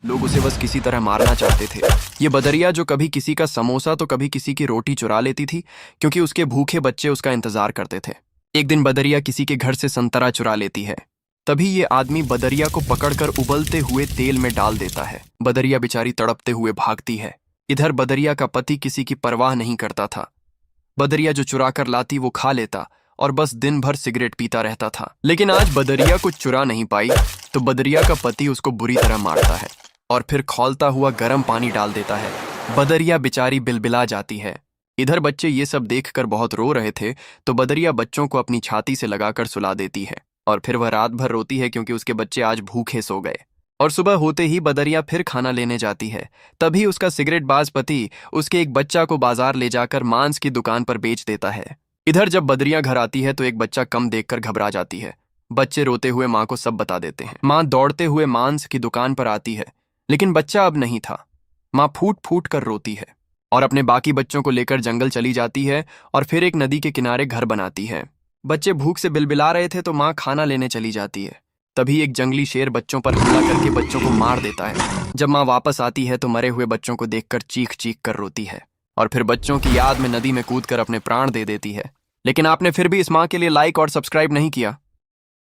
लोग उसे बस किसी तरह मारना चाहते थे। ये बदरिया जो कभी किसी का समोसा तो कभी किसी की रोटी चुरा लेती थी, क्योंकि उसके भूखे बच्चे उसका इंतजार करते थे। एक दिन बदरिया किसी के घर से संतरा चुरा लेती है। तभी ये आदमी बदरिया को पकड़कर उबलते हुए तेल में डाल देता है। बदरिया बेचारी तड़पते हुए भागती है। इधर बदरिया का पति किसी की परवाह नहीं करता था। बदरिया जो चुरा कर लाती वो खा लेता और बस दिन भर सिगरेट पीता रहता था। लेकिन आज बदरिया कुछ चुरा नहीं पाई, तो बदरिया का पति उसको बुरी तरह मारता है और फिर खौलता हुआ गर्म पानी डाल देता है। बदरिया बेचारी बिलबिला जाती है। इधर बच्चे ये सब देखकर बहुत रो रहे थे, तो बदरिया बच्चों को अपनी छाती से लगाकर सुला देती है और फिर वह रात भर रोती है, क्योंकि उसके बच्चे आज भूखे सो गए। और सुबह होते ही बदरिया फिर खाना लेने जाती है। तभी उसका सिगरेट बाज पति उसके एक बच्चा को बाजार ले जाकर मांस की दुकान पर बेच देता है। इधर जब बदरिया घर आती है तो एक बच्चा कम देखकर घबरा जाती है। बच्चे रोते हुए माँ को सब बता देते हैं। माँ दौड़ते हुए मांस की दुकान पर आती है, लेकिन बच्चा अब नहीं था। माँ फूट फूट कर रोती है और अपने बाकी बच्चों को लेकर जंगल चली जाती है और फिर एक नदी के किनारे घर बनाती है। बच्चे भूख से बिलबिला रहे थे, तो माँ खाना लेने चली जाती है। तभी एक जंगली शेर बच्चों पर हमला करके बच्चों को मार देता है। जब माँ वापस आती है तो मरे हुए बच्चों को देखकर चीख चीख कर रोती है और फिर बच्चों की याद में नदी में कूदकर अपने प्राण दे देती है। लेकिन आपने फिर भी इस माँ के लिए लाइक और सब्सक्राइब नहीं किया।